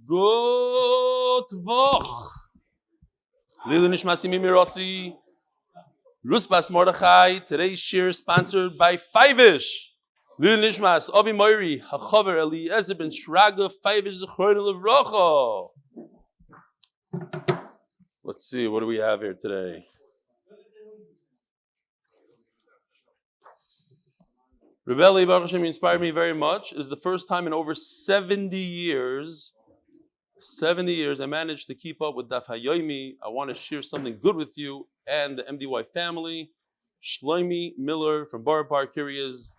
Good Voch. Lili Nishmasi Mimirossi. Rusbas Mordechai. Today's shir sponsored by Pייוויש. Lili Nishmas Obi Moiri. HaChaver Eliעזר ben Shרגא Pייוויש Zechroin Levrocha. Let's see, what do we have here today? Rebelli Baruch Hashem inspired me very much. It is the first time in over 70 years I managed to keep up with Daf Yomi. I want to share something good with you and the MDY family. Shlomi Miller from Borough Park, here he is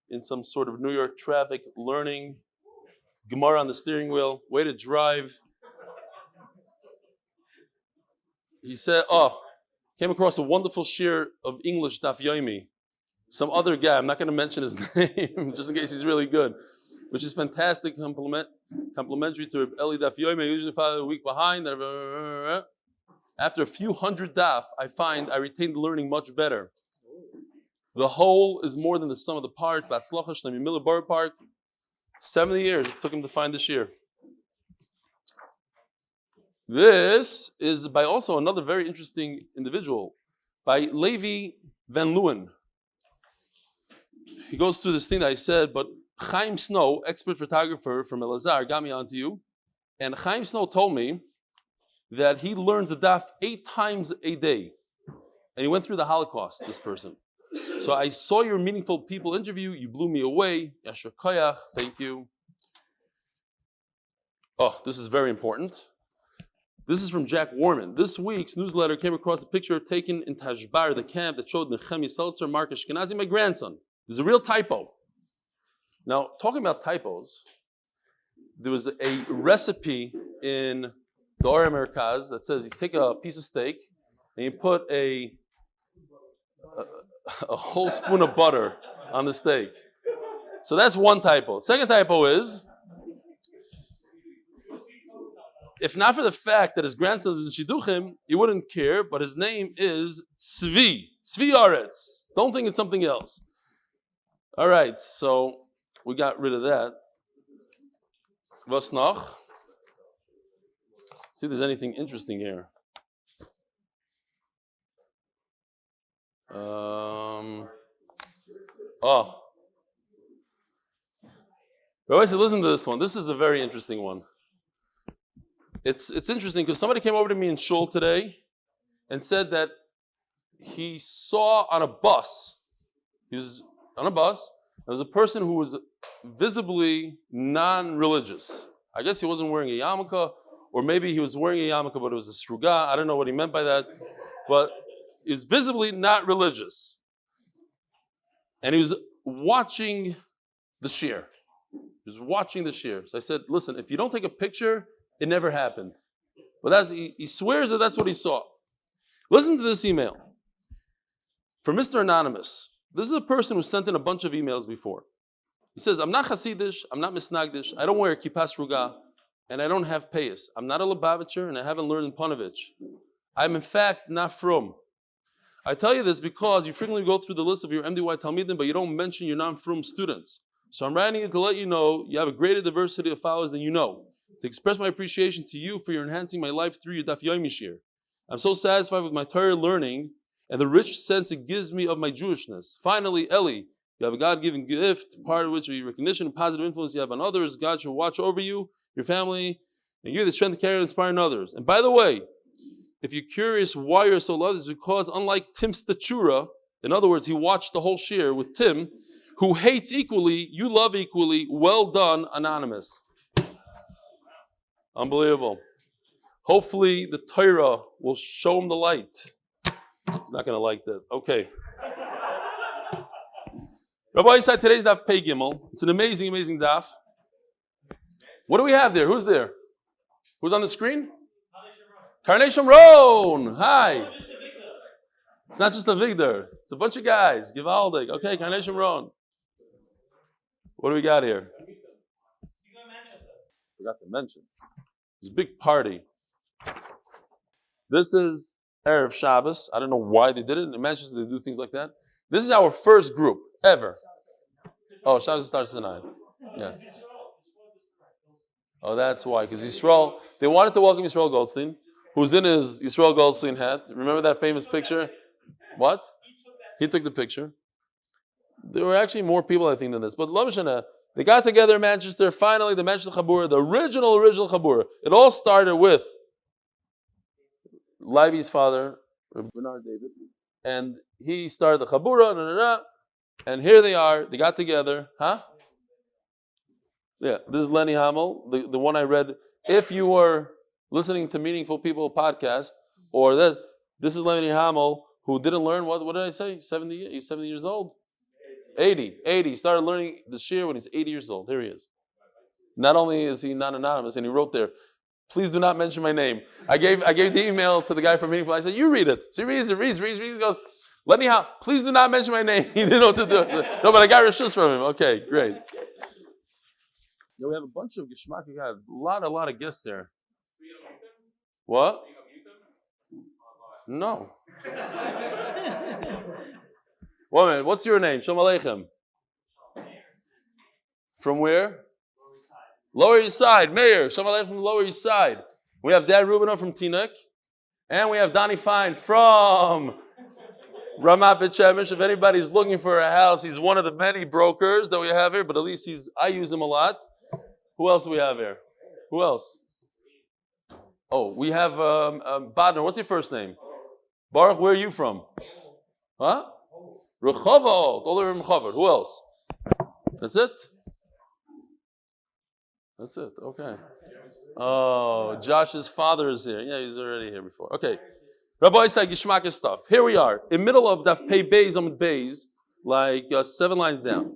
in some sort of New York traffic learning. Gemara on the steering wheel, way to drive. He said, came across a wonderful shir of English Daf Yomi. Some other guy, I'm not going to mention his name, just in case he's really good, which is fantastic, complimentary to Eli Daf Yomi. I usually follow a week behind. After a few hundred daf, I find I retain the learning much better. The whole is more than the sum of the parts. Batzlacha Shlomi Miller Borough Park. 70 years it took him to find this year. This is by also another very interesting individual, by Levi Van Leeuwen. He goes through this thing that I said, but Chaim Snow, expert photographer from Elazar, got me onto you. And Chaim Snow told me that he learns the daf 8 times a day. And he went through the Holocaust, this person. So I saw your Meaningful People interview. You blew me away. Yasher Koyach, thank you. Oh, this is very important. This is from Jack Warman. This week's newsletter came across a picture taken in Tashbar, the camp that showed Nechemi Seltzer, Mark Ashkenazi, my grandson. There's a real typo. Now, talking about typos, there was a recipe in the Or Merkaz that says you take a piece of steak and you put a whole spoon of butter on the steak. So that's one typo. Second typo is, if not for the fact that his grandson is in Shidduchim, you wouldn't care, but his name is Tzvi Aretz. Don't think it's something else. All right, so we got rid of that. Was noch? See if there's anything interesting here. Rabbi said, listen to this one. This is a very interesting one. It's interesting because somebody came over to me in shul today and said that he saw on a bus, he was on a bus, there was a person who was visibly non-religious. I guess he wasn't wearing a yarmulke, or maybe he was wearing a yarmulke, but it was a sruga. I don't know what he meant by that, but he was visibly not religious. And he was watching the shir. He was watching the shir. So I said, listen, if you don't take a picture, it never happened. But he swears that that's what he saw. Listen to this email from Mr. Anonymous. This is a person who sent in a bunch of emails before. He says, I'm not Hasidish, I'm not Misnagdish, I don't wear kippas ruga, and I don't have payas. I'm not a Lubavitcher, and I haven't learned in Panovich. I'm in fact not from. I tell you this because you frequently go through the list of your MDY Talmidim, but you don't mention your non-frum students. So I'm writing it to let you know you have a greater diversity of followers than you know. To express my appreciation to you for your enhancing my life through your Daf Yomi shir. I'm so satisfied with my Torah learning and the rich sense it gives me of my Jewishness. Finally, Eli, you have a God-given gift, part of which is recognition and positive influence you have on others. God shall watch over you, your family, and give you the strength to carry and inspire others. And by the way, if you're curious why you're so loved, it's because unlike Tim Statura, in other words, he watched the whole shir with Tim, who hates equally, you love equally. Well done, Anonymous. Unbelievable. Hopefully the Torah will show him the light. He's not going to like that. Okay. Rabbi said today's daf Pei Gimel. It's an amazing, amazing daf. What do we have there? Who's there? Who's on the screen? Carnation Roan. Hi. It's not just a Vigdor. It's a bunch of guys. Givaldig. Okay, Carnation Roan. What do we got here? Forgot to mention. It's a big party. This is Erev Shabbos. I don't know why they did it. In Manchester, they do things like that. This is our first group ever. Oh, Shabbos starts tonight. Yeah. Oh, that's why. Because Yisrael, they wanted to welcome Yisrael Goldstein, who's in his Yisrael Goldstein hat. Remember that famous picture? What? He took the picture. There were actually more people, I think, than this. But Lamashana, they got together in Manchester. Finally, the Manchester Chabura, the original Chabura. It all started with Leiby's father, Bernard David, and he started the Chabura, and here they are. They got together, huh? Yeah, this is Lenny Hamel, the one I read. If you were listening to Meaningful People podcast, or that, this is Lenny Hamel, who didn't learn, what did I say? 70, he's 70 years old? 80. He started learning the shir when he's 80 years old. Here he is. Not only is he not anonymous, and he wrote there, please do not mention my name. I gave the email to the guy from Meaningful. I said, you read it. So he reads. He goes, Lenny Hamel, please do not mention my name. He didn't know what to do. No, but I got reshus from him. Okay, great. Yeah, we have a bunch of Geshmak. We got a lot of guests there. What? No. One minute. What's your name? Shalom Aleichem. From where? Lower East Side. Mayor. Shalom Aleichem from the Lower East Side. We have Dad Rubinov from Tinuk. And we have Donnie Fine from Ramat Bet Shemesh. If anybody's looking for a house, he's one of the many brokers that we have here, but at least I use him a lot. Who else do we have here? Who else? Oh, we have Badner. What's your first name? Baruch, where are you from? Huh? Rehovot. All the way from Rehovot. Who else? That's it? That's it. Okay. Oh, Josh's father is here. Yeah, he's already here before. Okay. Rabbi Isai Gishmak stuff. Here we are, in middle of Daf Beis, Amud Beis, like 7 lines down.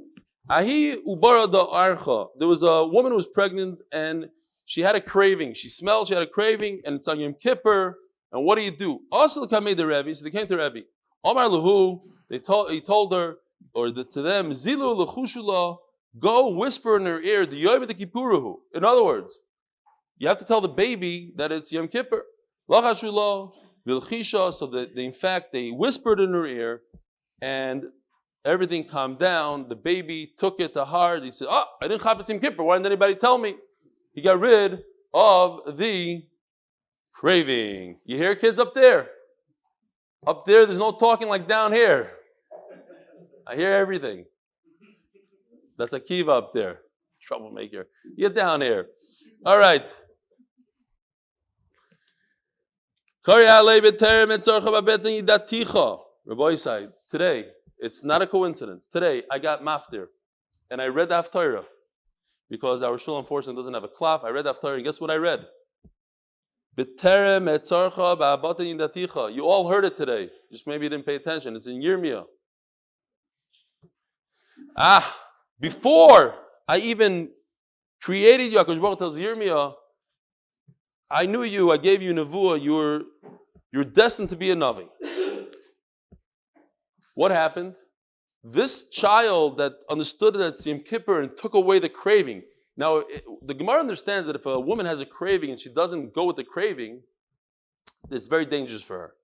Ahi ubara da archa. There was a woman who was pregnant and she had a craving. She smelled, she had a craving, and it's on Yom Kippur. And what do? Also, the Rebbe. So they came to Rebbe. Omar Lahu. He told her, or to them, Zilu lechushula. Go whisper in her ear, the Yoma de Kippuruhu. In other words, you have to tell the baby that it's Yom Kippur. Lachashula vilchisha. So that in fact they whispered in her ear, and everything calmed down. The baby took it to heart. He said, I didn't chapetz Yom Kippur. Why didn't anybody tell me? He got rid of the craving. You hear, kids, up there? Up there, there's no talking like down here. I hear everything. That's a kiva up there. Troublemaker. Get down here. All right. Rabbi side. Today, it's not a coincidence. Today, I got maftir. And I read the Haftarah. Because our shul, unfortunately, doesn't have a klaf. I read the Haftarah, and guess what I read? You all heard it today. Just maybe you didn't pay attention. It's in Yirmiyah. Before I even created you, HaKadosh Baruch Hu tells Yirmiyah, I knew you, I gave you nevuah, you're destined to be a Navi. What happened? This child that understood that it's Yom Kippur and took away the craving. Now, the Gemara understands that if a woman has a craving and she doesn't go with the craving, it's very dangerous for her.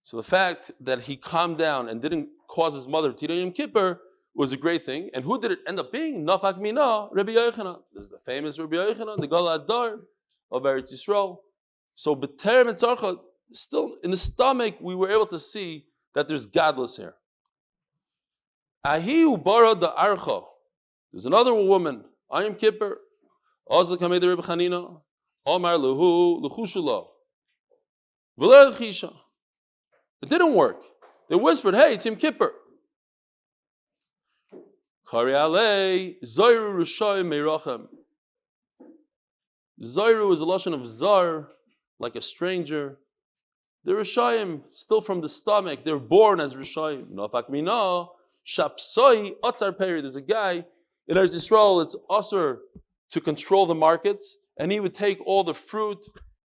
So the fact that he calmed down and didn't cause his mother to eat Yom Kippur was a great thing. And who did it end up being? Nafak Mina, Rabbi Yochanan. This is the famous Rabbi Yochanan, the Gal Adar of Eretz Yisrael. So B'terem and Tzarcha, still in the stomach, we were able to see that there's godless here. Ahi ubara da archa. There's another woman. Yom Kippur. Azal kamei Rebbe Chanina. Omar lehu lechushula. V'ler lechisha. It didn't work. They whispered, "Hey, it's Yom Kippur." Kari alei zayru rishayim meirachem. Zayru is a lashon of zar, like a stranger. The Rishayim, still from the stomach, they're born as Rishayim. Nafak mina, shapsoi, atzar peri. There's a guy in Eretz Yisrael, it's usher to control the markets, and he would take all the fruit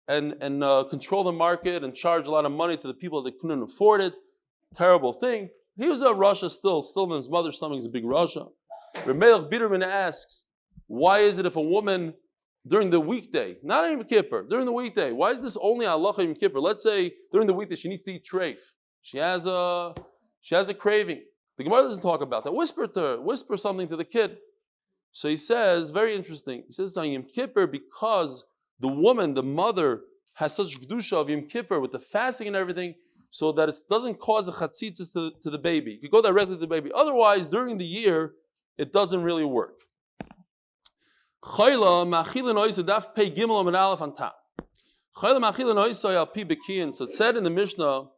and control the market and charge a lot of money to the people that couldn't afford it. Terrible thing. He was a Russia still in his mother's stomach is a big Russia. Remelech Biderman asks, why is it if a woman during the weekday, not in Yom Kippur, during the weekday, why is this only halacha Yom Kippur? Let's say during the weekday she needs to eat treif. She has a craving. The Gemara doesn't talk about that. Whisper to her, whisper something to the kid. So he says, very interesting. He says on Yom Kippur, because the woman, the mother, has such kedusha of Yom Kippur with the fasting and everything, so that it doesn't cause a chatzitzis to the baby. You can go directly to the baby. Otherwise, during the year, it doesn't really work. So it said in the Mishnah,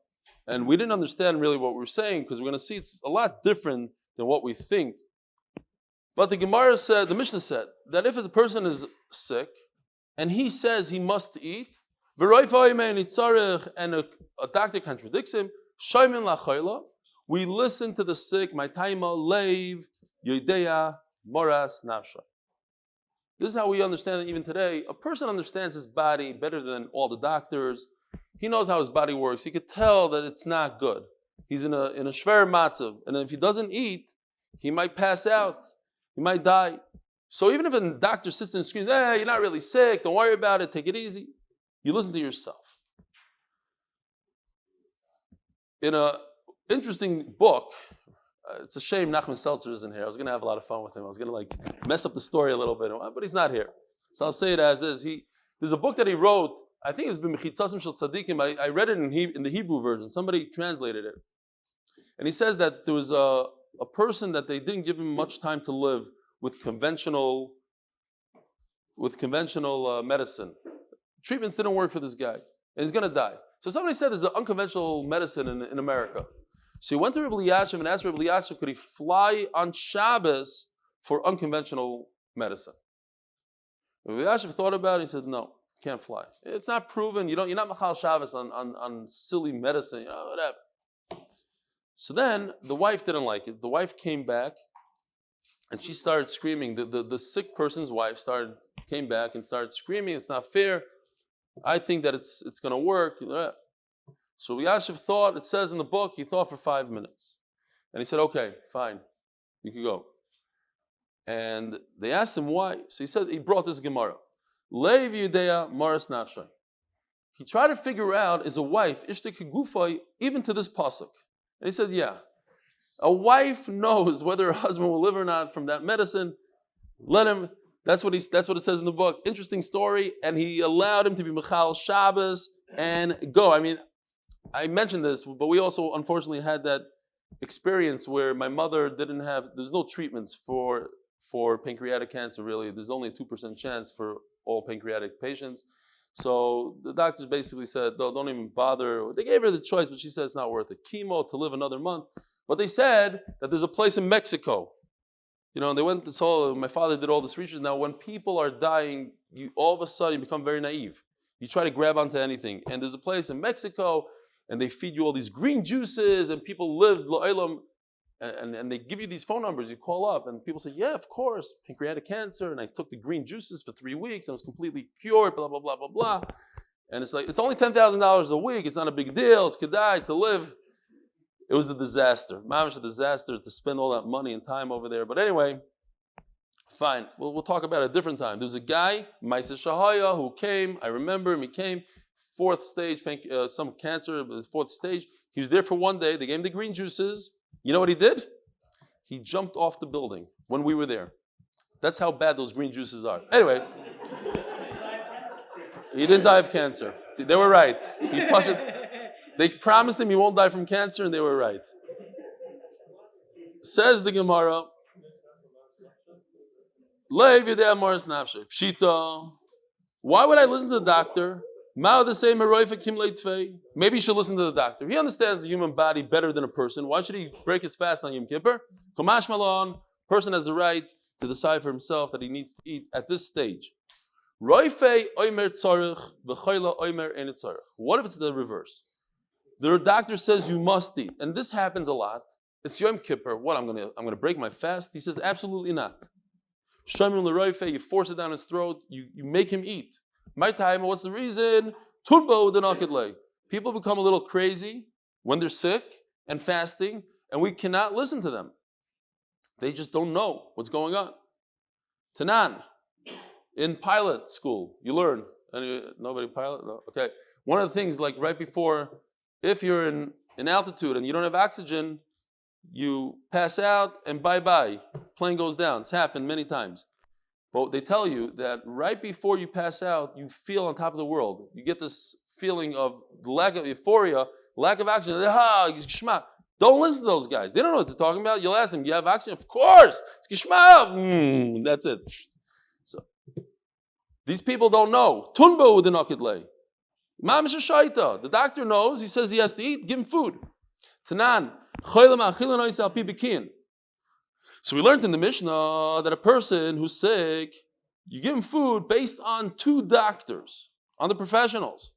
and we didn't understand really what we were saying because we're going to see it's a lot different than what we think. But the Gemara said, the Mishnah said, that if a person is sick and he says he must eat, and a doctor contradicts him, we listen to the sick, my taima, leiv, yodeya, moras, nafsha. This is how we understand it even today. A person understands his body better than all the doctors. He knows how his body works. He could tell that it's not good. He's in a shver matzav. And if he doesn't eat, he might pass out. He might die. So even if a doctor sits and screams, hey, you're not really sick, don't worry about it, take it easy. You listen to yourself. In an interesting book, it's a shame Nachman Seltzer isn't here. I was going to have a lot of fun with him. I was going to mess up the story a little bit, but he's not here. So I'll say it as is. There's a book that he wrote, I think it's B'Mechitzasim Shel Tzadikim. I read it in the Hebrew version. Somebody translated it. And he says that there was a person that they didn't give him much time to live with conventional medicine. Treatments didn't work for this guy. And he's going to die. So somebody said there's an unconventional medicine in America. So he went to Rabbi Elyashiv and asked Rabbi Elyashiv, could he fly on Shabbos for unconventional medicine? Rabbi Elyashiv thought about it. He said, no, can't fly. It's not proven. You're not Machal Shabbos on silly medicine, whatever. So then the wife didn't like it. The wife came back and she started screaming. The sick person's wife came back and started screaming, it's not fair. I think that it's going to work. So Yashiv thought, it says in the book, he thought for 5 minutes. And he said, okay, fine, you can go. And they asked him why. So he said, he brought this Gemara. Leiv Yudea Maras Nafshay. He tried to figure out, is a wife, Ishte Kegufay, even to this pasuk. And he said, yeah. A wife knows whether her husband will live or not from that medicine. Let him, that's what it says in the book. Interesting story. And he allowed him to be Mechal Shabbos and go. I mean, I mentioned this, but we also unfortunately had that experience where my mother there's no treatments for pancreatic cancer really. There's only a 2% chance for all pancreatic patients. So the doctors basically said, don't even bother. They gave her the choice, but she said it's not worth it. Chemo to live another month. But they said that there's a place in Mexico. And they went my father did all this research. Now when people are dying, all of a sudden you become very naive. You try to grab onto anything. And there's a place in Mexico, and they feed you all these green juices, and people live lo'elam, and they give you these phone numbers. You call up, and people say, yeah, of course, pancreatic cancer, and I took the green juices for 3 weeks, and I was completely cured, blah, blah, blah, blah, blah. And it's like, it's only $10,000 a week. It's not a big deal. It's kedai to live. It was a disaster. Mamish a disaster to spend all that money and time over there. But anyway, fine. We'll talk about it a different time. There's a guy, Maisa Shahaya, who came. I remember him. He came. 4th stage, some cancer, 4th stage. He was there for 1 day. They gave him the green juices. You know what he did? He jumped off the building when we were there. That's how bad those green juices are. Anyway, he didn't die of cancer. They were right. They promised him he won't die from cancer, and they were right. Says the Gemara, Pshita. Why would I listen to the doctor? Maybe you should listen to the doctor. He understands the human body better than a person. Why should he break his fast on Yom Kippur? Kamash Malon, person has the right to decide for himself that he needs to eat at this stage. What if it's the reverse? The doctor says you must eat, and this happens a lot. It's Yom Kippur. What, I'm gonna break my fast? He says absolutely not. You force it down his throat. You make him eat. My time, what's the reason? People become a little crazy when they're sick and fasting, and we cannot listen to them. They just don't know what's going on. Tanan, in pilot school, you learn. Nobody pilot? No? Okay. One of the things, like right before, if you're in altitude and you don't have oxygen, you pass out and bye-bye. plane goes down. It's happened many times. But they tell you that right before you pass out, you feel on top of the world. You get this feeling of lack of euphoria, lack of oxygen. Don't listen to those guys. They don't know what they're talking about. You'll ask them, you have oxygen? Of course. It's gishma. That's it. So these people don't know. Tunbo u'denakidlei. The doctor knows. He says he has to eat. Give him food. Tanan. So we learned in the Mishnah that a person who's sick, you give him food based on 2 doctors, on the professionals.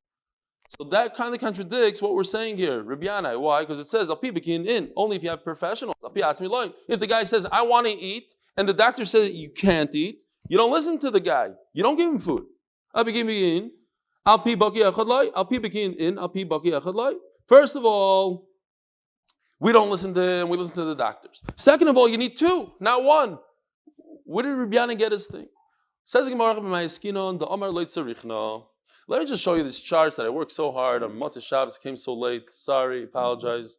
So that kind of contradicts what we're saying here, Rabbi Yanai. Why? Because it says, only if you have professionals. If the guy says, I want to eat, and the doctor says you can't eat, you don't listen to the guy. You don't give him food. First of all, we don't listen to him, we listen to the doctors. Second of all, you need 2, not 1. Where did Rabbi Yanai get his thing? Says Gemara, let me just show you these charts that I worked so hard on Motzei Shabbos, came so late. Sorry, apologize.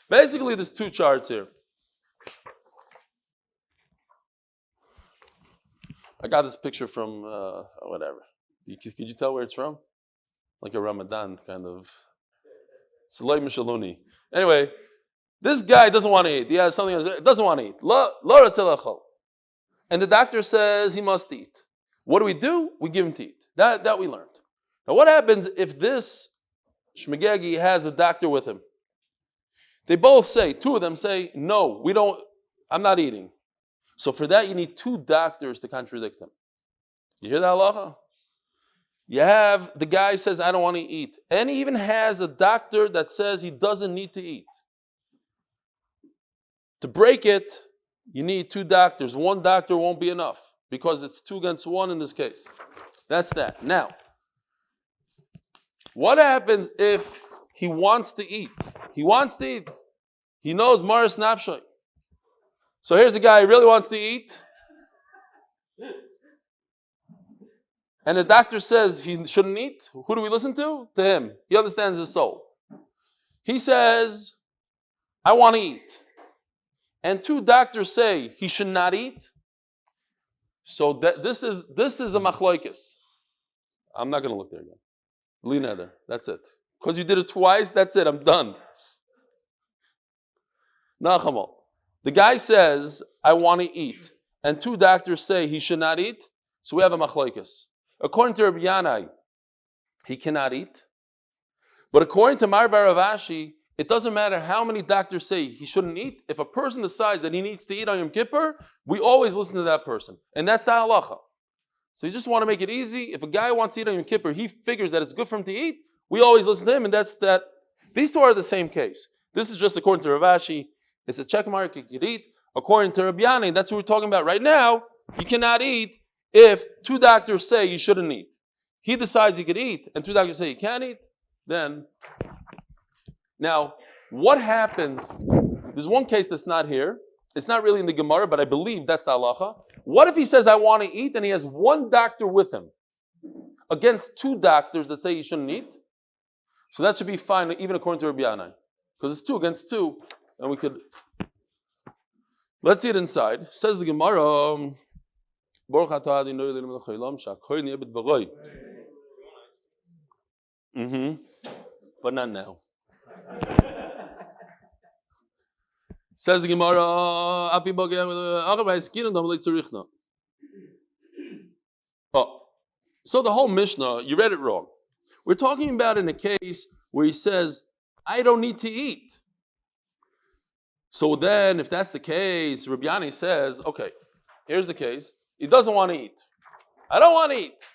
Basically, there's 2 charts here. I got this picture from whatever. Could you tell where it's from? Like a Ramadan kind of. Saloi Mishaluni. Anyway, this guy doesn't want to eat. He has something else. Doesn't want to eat. And the doctor says he must eat. What do? We give him to eat. That we learned. Now what happens if this Shmegegi has a doctor with him? They both say, 2 of them say, no, I'm not eating. So for that you need 2 doctors to contradict him. You hear that halacha? You have the guy says, I don't want to eat. And he even has a doctor that says he doesn't need to eat. To break it, you need 2 doctors. 1 doctor won't be enough because it's 2 against 1 in this case. That's that. Now, what happens if he wants to eat? He wants to eat. He knows Maris Nafshay. So here's a guy who really wants to eat. And the doctor says he shouldn't eat. Who do we listen to? To him. He understands his soul. He says, I want to eat. And 2 doctors say he should not eat. So this is a machloikis. I'm not going to look there again. Lineder. That's it. Because you did it twice, that's it. I'm done. Nachamal. The guy says, I want to eat. And 2 doctors say he should not eat. So we have a machloikis. According to Rabbi Yanai, he cannot eat. But according to Mar Bar Ravashi, it doesn't matter how many doctors say he shouldn't eat. If a person decides that he needs to eat on Yom Kippur, we always listen to that person. And that's the halacha. So you just want to make it easy. If a guy wants to eat on Yom Kippur, he figures that it's good for him to eat, we always listen to him, and that's that. These 2 are the same case. This is just according to Ravashi. It's a check mark, you can eat. According to Rabbi Yanai, that's what we're talking about right now, you cannot eat if 2 doctors say you shouldn't eat. He decides he could eat, and 2 doctors say he can't eat, then. Now, what happens? There's one case that's not here. It's not really in the Gemara, but I believe that's the halacha. What if he says, I want to eat, and he has 1 doctor with him against 2 doctors that say he shouldn't eat? So that should be fine, even according to Rabbi Yanai. Because it's 2 against 2, and we could. Let's see it inside. Says the Gemara. But not now. Says the Gemara, so the whole Mishnah, you read it wrong. We're talking about in a case where he says, I don't need to eat. So then, if that's the case, Rabbi Yanai says, okay, here's the case. He doesn't want to eat. I don't want to eat.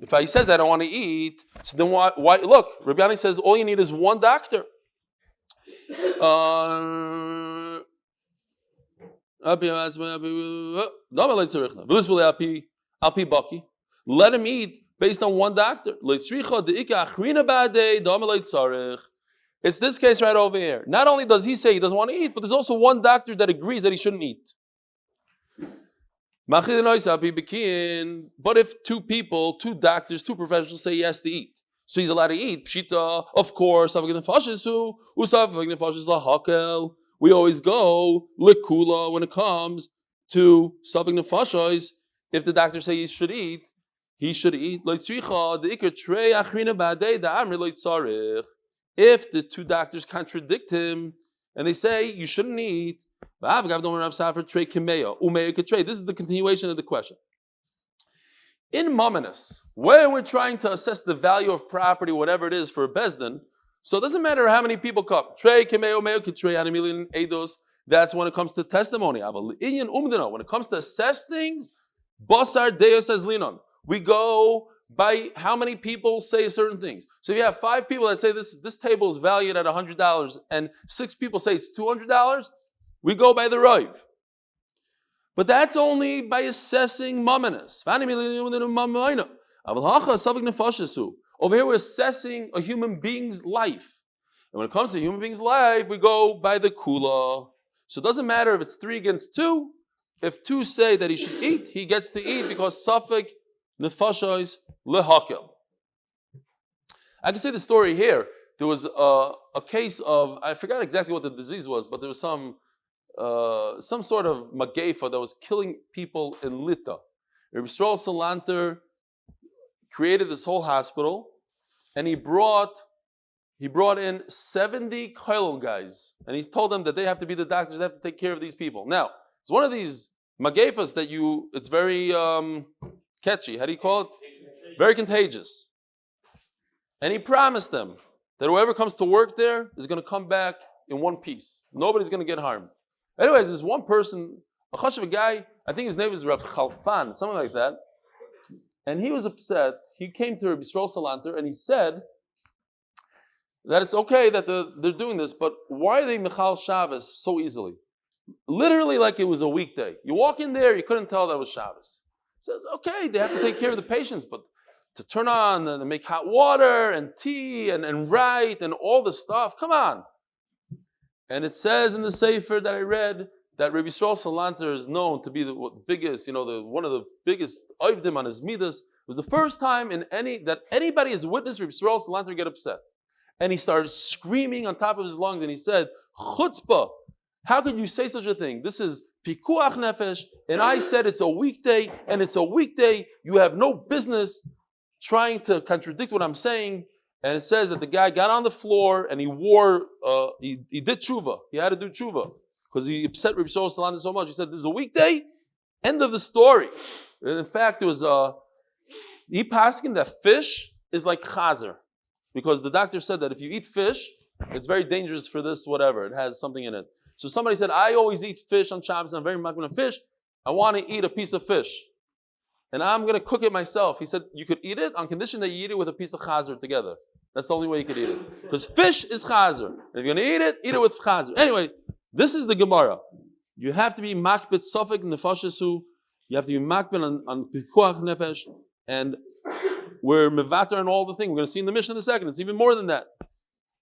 If he says I don't want to eat, so then why? Look, Rabbi Yanai says all you need is 1 doctor. Let him eat based on 1 doctor. It's this case right over here. Not only does he say he doesn't want to eat, but there's also 1 doctor that agrees that he shouldn't eat. But if 2 people, 2 doctors, 2 professionals say he has to eat, So he's allowed to eat. Pshita, of course, we always go likula when it comes to Safek Nefashos. If the doctor says he should eat, he should eat. If the two doctors contradict him and they say you shouldn't eat, this is the continuation of the question. In Mominus, where we're trying to assess the value of property, whatever it is, for a Bezdin, so it doesn't matter how many people come. That's when it comes to testimony. When it comes to assess things, Basar Deus says Linon. We go by how many people say certain things. So if you have 5 people that say this table is valued at $100 and 6 people say it's $200, we go by the Rav. But that's only by assessing Mominus. Over here we're assessing a human being's life. And when it comes to a human being's life, we go by the Kula. So it doesn't matter if it's 3 against 2. If 2 say that he should eat, he gets to eat because Safek Nefashos lehakel. I can say the story here. There was a case of, I forgot exactly what the disease was, but there was some sort of magefa that was killing people in Lita. Rabbi Yisrael Salanter created this whole hospital, and he brought in 70 kollel guys, and he told them that they have to be the doctors, they have to take care of these people. Now, it's one of these magefas that it's very catchy. How do you call it? Very contagious. And he promised them that whoever comes to work there is going to come back in one piece. Nobody's going to get harmed. Anyways, there's one person, a chashuv guy, I think his name is Rav Chalfan, something like that. And he was upset. He came to Rabbi Yisrael Salanter and he said that it's okay that they're doing this, but why are they Michal Shabbos so easily? Literally like it was a weekday. You walk in there, you couldn't tell that was Shabbos. He says, okay, they have to take care of the patients, but to turn on and make hot water and tea and write and all this stuff, come on. And it says in the Sefer that I read that Rabbi Yisrael Salanter is known to be the biggest, one of the biggest oivdim on his midas. It was the first time that anybody has witnessed Rabbi Yisrael Salanter get upset. And he started screaming on top of his lungs and he said, chutzpah, how could you say such a thing? This is pikuach nefesh, and I said it's a weekday, and it's a weekday. You have no business trying to contradict what I'm saying. And it says that the guy got on the floor and he did tshuva. He had to do tshuva because he upset Rabbi Yisrael Salanter so much. He said, this is a weekday, end of the story. And in fact, there was he paskin that fish is like chazer. Because the doctor said that if you eat fish, it's very dangerous for this, whatever. It has something in it. So somebody said, I always eat fish on Shabbos. I'm very makbid on fish. I want to eat a piece of fish. And I'm going to cook it myself. He said, you could eat it on condition that you eat it with a piece of chazer together. That's the only way you could eat it. Because fish is chazer. If you're going to eat it with chazer. Anyway, this is the Gemara. You have to be makbid safek nefashesu. You have to be makbid on pikuach nefesh. And we're mevater and all the things. We're going to see in the Mishnah in a second. It's even more than that.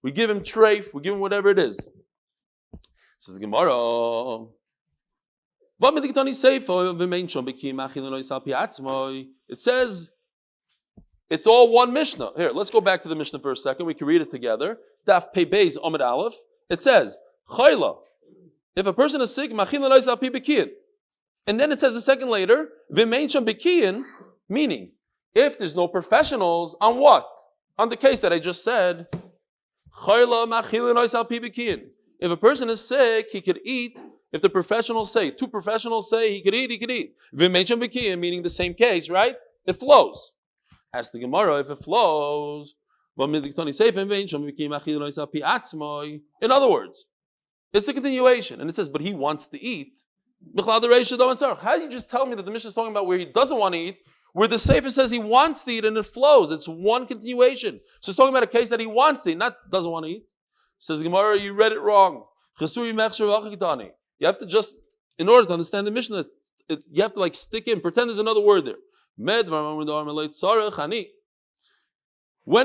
We give him treif. We give him whatever it is. This is the Gemara. It says it's all one Mishnah. Here, let's go back to the Mishnah for a second. We can read it together. Daf Beis Amud Aleph. It says, Chayla. If a person is sick, and then it says a second later, meaning, if there's no professionals, on what? On the case that I just said. If a person is sick, he could eat. If the professionals say, 2 professionals say he could eat, he could eat. Meaning the same case, right? It flows. Ask the Gemara if it flows. In other words, it's a continuation. And it says, but he wants to eat. How do you just tell me that the Mishnah is talking about where he doesn't want to eat, where the Sefer says he wants to eat and it flows? It's one continuation. So it's talking about a case that he wants to eat, not doesn't want to eat. Says the Gemara, you read it wrong. You have to just, in order to understand the Mishnah, you have to stick in, pretend there's another word there. When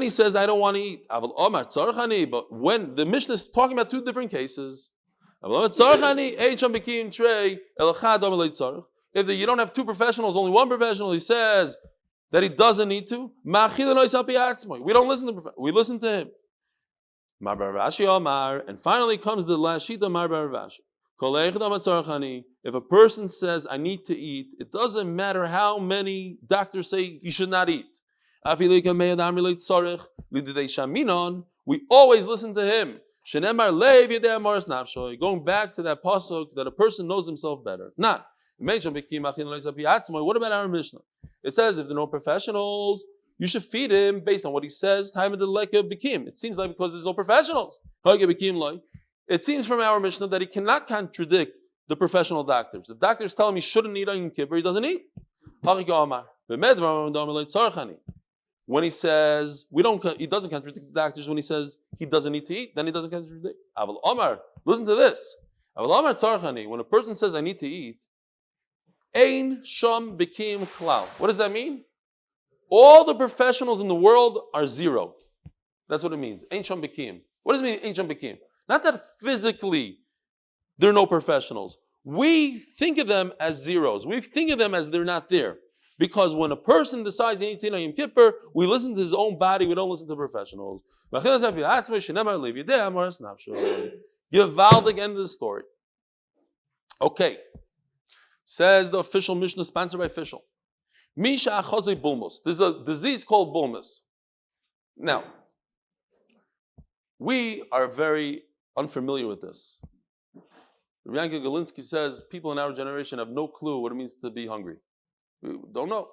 he says, I don't want to eat, but when the Mishnah is talking about 2 different cases, if you don't have 2 professionals, only 1 professional, he says, that he doesn't need to. We don't listen to Prophet. We listen to him. And finally comes the last shita, Mar Bar Rashi. If a person says, I need to eat, it doesn't matter how many doctors say you should not eat. We always listen to him. Going back to that pasuk that a person knows himself better. Not. What about our Mishnah? It says if there are no professionals, you should feed him based on what he says. Time of the leka bikim. It seems like because there's no professionals. It seems from our Mishnah that he cannot contradict the professional doctors. If doctors tell him he shouldn't eat on Yom Kippur, he doesn't eat. When he says he doesn't contradict the doctors when he says he doesn't need to eat, then he doesn't contradict. Listen to this. When a person says I need to eat, Ein Sham Bikim Klal. What does that mean? All the professionals in the world are zero. That's what it means. Ein Sham Bikim. What does it mean, Ein Sham Bikim? Not that physically there are no professionals. We think of them as zeros. We think of them as they're not there. Because when a person decides he needs to eat on Yom Kippur, we listen to his own body, we don't listen to professionals. Givaldic end of the story. Okay. Says the official Mishnah, sponsored by official. Misha achaze bulmus. There's a disease called bulmus. Now, we are very unfamiliar with this. Rabbi Yankel Galinsky says people in our generation have no clue what it means to be hungry. We don't know.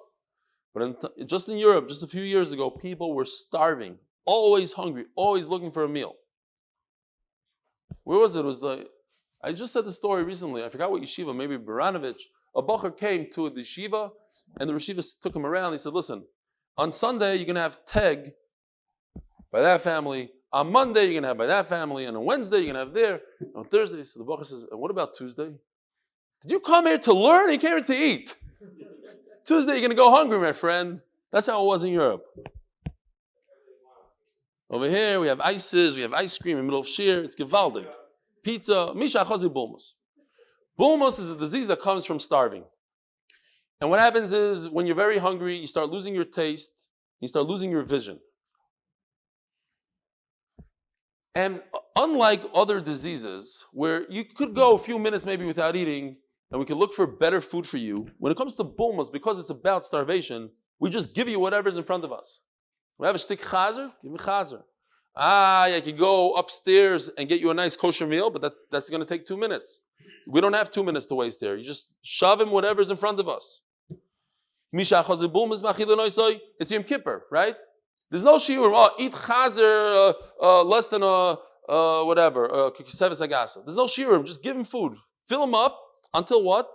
But just in Europe, just a few years ago, people were starving, always hungry, always looking for a meal. Where was it? It was I just said the story recently. I forgot what yeshiva, maybe Baranovich. A bacher came to the yeshiva, and the yeshiva took him around. He said, listen, on Sunday, you're going to have teg by that family. On Monday, you're going to have by that family. And on Wednesday, you're going to have there. And on Thursday, so the bacher says, and what about Tuesday? Did you come here to learn? You came here to eat. Tuesday, you're going to go hungry, my friend. That's how it was in Europe. Over here, we have ices, we have ice cream in the middle of Shir. It's gewaldig. Pizza. Misha achazi bulmus. Bulmus is a disease that comes from starving. And what happens is, when you're very hungry, you start losing your taste, you start losing your vision. And unlike other diseases, where you could go a few minutes maybe without eating, and we could look for better food for you, when it comes to bulmus, because it's about starvation, we just give you whatever's in front of us. We have a shtik chazer, give me chazer. I could go upstairs and get you a nice kosher meal, but that's going to take 2 minutes. We don't have 2 minutes to waste here. You just shove in whatever's in front of us. It's Yom Kippur, right? There's no shiur. Eat chazer less than whatever. There's no shiur. Just give him food. Fill him up until what?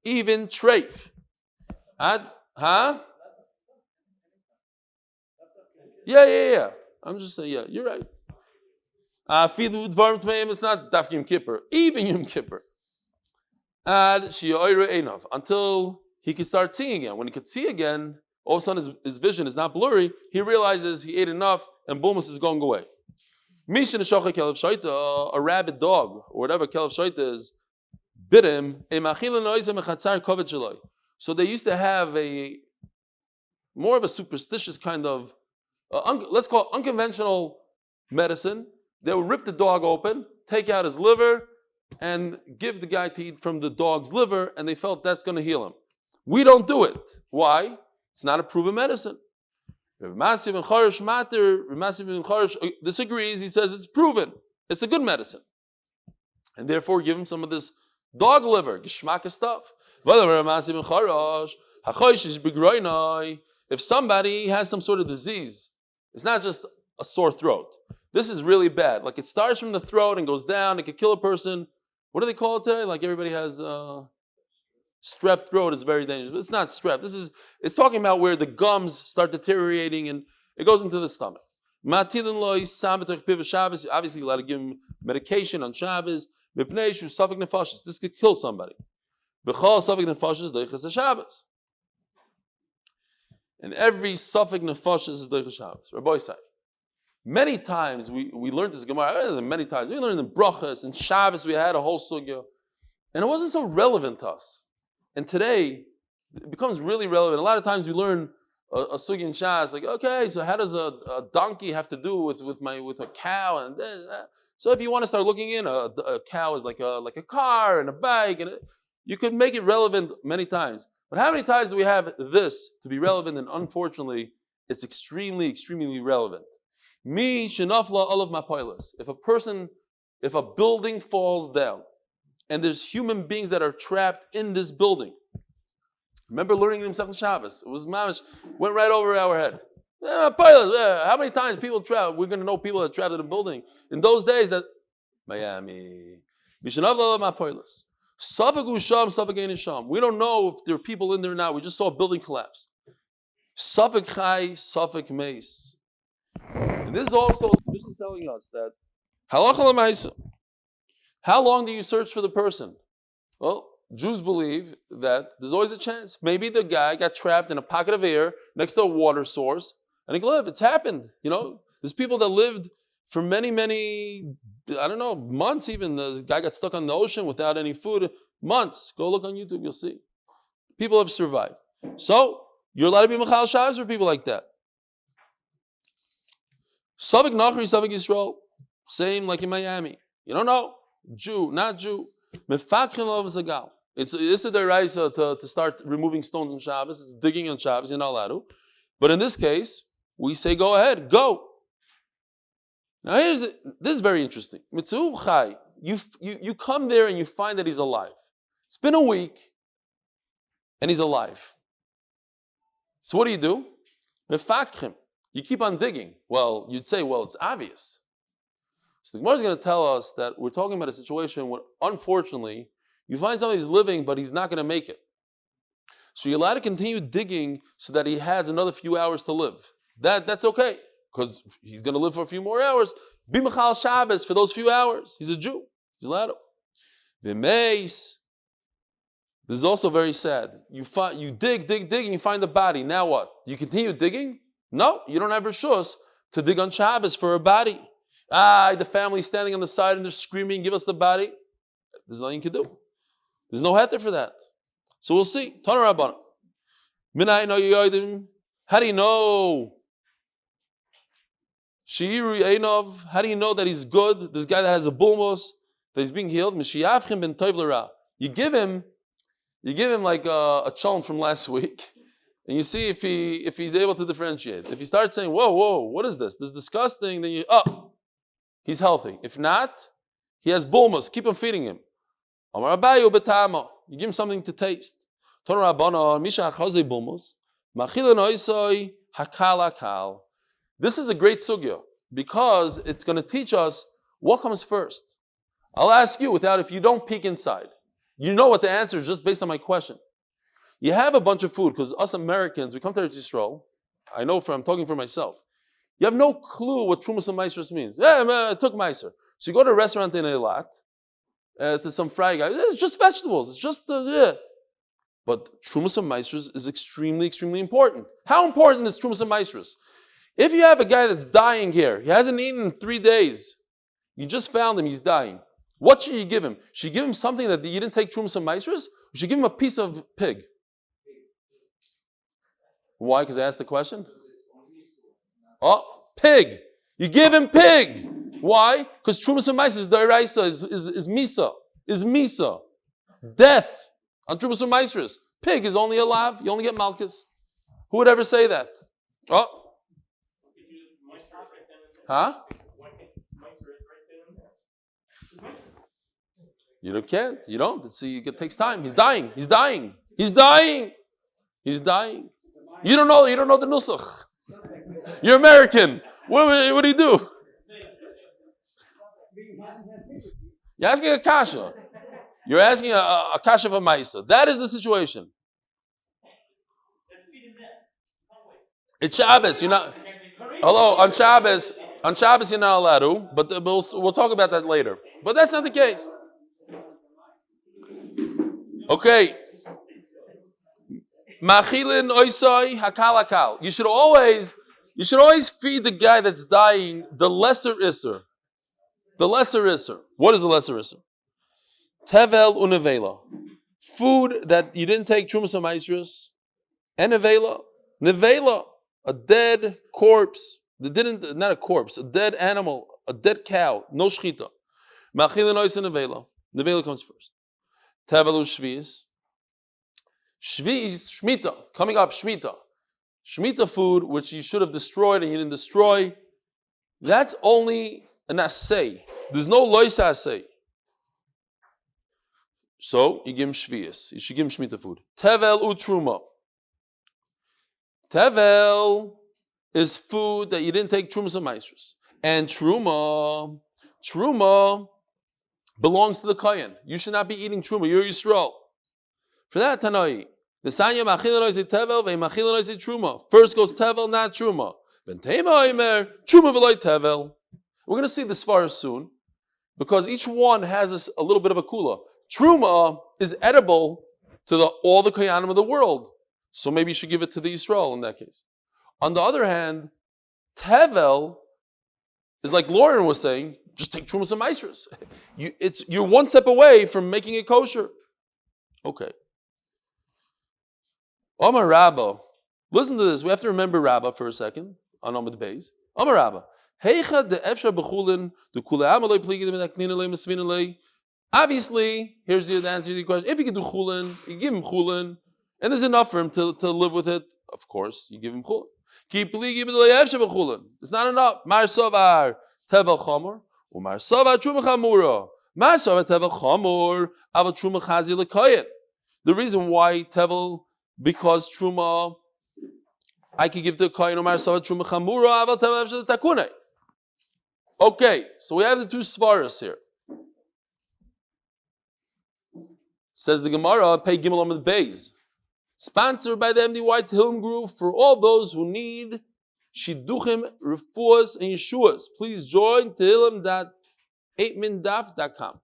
Even treif. Huh? Yeah. I'm just saying, yeah, you're right. It's not Daf Yom Kippur, even Yom Kippur. Until he could start seeing again. When he could see again, all of a sudden his vision is not blurry. He realizes he ate enough and bulmus is going away. A rabid dog, or whatever kelev shaita is, bit him. So they used to have more of a superstitious kind of, let's call it unconventional medicine. They would rip the dog open, take out his liver, and give the guy to eat from the dog's liver, and they felt that's going to heal him. We don't do it. Why? It's not a proven medicine. Masiv and Charish disagrees. He says it's proven. It's a good medicine. And therefore give him some of this dog liver, geschmack stuff. If somebody has some sort of disease, it's not just a sore throat. This is really bad. Like it starts from the throat and goes down. It could kill a person. What do they call it today? Like everybody has strep throat. It's very dangerous. But it's not strep. It's talking about where the gums start deteriorating and it goes into the stomach. Obviously, you're allowed to give him medication on Shabbos. This could kill somebody. And every suffix nefashis is doiches Shabbos. Rabbi said. Many times we learned this Gemara. Many times we learned in brachas and Shabbos we had a whole sugya, and it wasn't so relevant to us. And today it becomes really relevant. A lot of times we learn a sugi in Shas, like, okay, so how does a donkey have to do with a cow and this, that? So if you want to start looking in, a cow is like a car and a bike, and you could make it relevant many times. But how many times do we have this to be relevant? And unfortunately, it's extremely, extremely relevant. Mi shenafla olav mapoilas. If a building falls down, and there's human beings that are trapped in this building. Remember learning Masechtas Shabbos? It was mamish, went right over our head. How many times people trapped? We're going to know people that trapped in a building. In those days, that Miami. We don't know if there are people in there now. We just saw a building collapse. Safek chai, safek meis. And this is also, the mission is telling us that halacha l'maisa. How long do you search for the person? Well, Jews believe that there's always a chance. Maybe the guy got trapped in a pocket of air next to a water source, and he can live. It's happened. There's people that lived for many, many, months even. The guy got stuck on the ocean without any food. Months. Go look on YouTube, you'll see. People have survived. So, you're allowed to be Mechal Shabbos for people like that. Savik Nachri, Savik Yisrael. Same like in Miami. You don't know. Jew, not Jew. Mefakhin Lov Zagal. It's a deraisa to start removing stones on Shabbos. It's digging on Shabbos. You're not allowed to. But in this case, we say go ahead, go. Now this is very interesting. Mitzu Chai. You come there and you find that he's alive. It's been a week, and he's alive. So what do? Mefakhin. You keep on digging. Well, you'd say, it's obvious. So the Gemara is going to tell us that we're talking about a situation where, unfortunately, you find somebody who's living, but he's not going to make it. So you're allowed to continue digging so that he has another few hours to live. That's okay, because he's going to live for a few more hours. Be Mechal Shabbos for those few hours. He's a Jew. He's allowed to. V'meis. This is also very sad. You dig, and you find the body. Now what? You continue digging? No, you don't have reshus to dig on Shabbos for a body. The family's standing on the side and they're screaming, give us the body. There's nothing you can do. There's no heter for that. So we'll see. Tana Rabbana. How do you know? Shi'iru Einov. How do you know that he's good? This guy that has a bulmos, that he's being healed. You give him like a chalm from last week, and you see if he's able to differentiate. If he starts saying, whoa, what is this? This is disgusting, then he's healthy. If not, he has bulmas. Keep on feeding him. You give him something to taste. This is a great sugya because it's going to teach us what comes first. I'll ask you if you don't peek inside. You know what the answer is just based on my question. You have a bunch of food because us Americans, we come to Eretz Yisrael. I'm talking for myself. You have no clue what Trumas and Meisers means. I took Meiser. So you go to a restaurant in Eilat, to some fry guy. It's just vegetables. It's just But Trumas and Meisers is extremely, extremely important. How important is Trumas and Meisers? If you have a guy that's dying here, he hasn't eaten in 3 days. You just found him, he's dying. What should you give him? Should you give him something that you didn't take Trumas and Meisers? Or should you give him a piece of pig? Why? Because I asked the question? Pig. You give him pig. Why? Because Trumas and Meisers, Dairaisa is Misa. Is Misa. Death on Trumas and Meisers. Pig is only a lav. You only get Malchus. Who would ever say that? Huh? You can't. You don't. It takes time. He's dying. You don't know the nusach. You're American. What do you do? You're asking a kasha. You're asking a kasha of a maisa. That is the situation. It's Shabbos. You're not. Hello, on Shabbos you're not allowed to. But we'll talk about that later. But that's not the case. Okay. Machilin oisai hakal hakal. You should always feed the guy that's dying the lesser isser. The lesser isser. What is the lesser isser? Tevel unevela. food that you didn't take trumas amaisrus, and nevela, a dead corpse. Not a corpse, a dead animal, a dead cow, no shchita. Ma'achilin ois and nevela. Nevela comes first. Tevelu shvius. Shvius, shmita, coming up, shmita. Shmita food, which you should have destroyed and you didn't destroy, that's only an assay. There's no lois assay. So, you give him shvius. You should give him shmita food. Tevel utruma. Tevel is food that you didn't take trumas and maestros. And truma belongs to the kohen. You should not be eating truma. You're Yisrael. For that, Tanai, the sanya machilin oizit tevel, ve'machilin oizit truma. First goes tevel, not truma. V'ntema oimer, truma v'loy tevel. We're going to see this far soon, because each one has a little bit of a kula. Truma is edible to all the koyanim of the world. So maybe you should give it to the Yisrael in that case. On the other hand, tevel is like Lauren was saying, just take trumas and maestros. You're one step away from making it kosher. Okay. Omar Rabba, listen to this. We have to remember Rabba for a second on Amud Beis. Omar Rabba, heicha de efsha b'chulin de kule'am aloi pligi de menaknina lei mesvina lei. Obviously, here's the answer to your question. If you can do chulin, you give him chulin, and there's enough for him to live with it. Of course, you give him chulin. It's not enough. Mar sovar tevel chamor, or mar sovar truma chamura. Mar sovar tevel chamor, aval truma chazi lekoyen. The reason why tevel, because truma, I could give to a kohen, or mar sovar truma chamura, aval tevel efshel takune. Okay, so we have the two svaras here. Says the Gemara, pay Gimel Amud Beis. Sponsored by the MD White Hilm Group for all those who need Shidduchim, Refuas, and Yeshuas. Please join tehillim.8mindaf.com.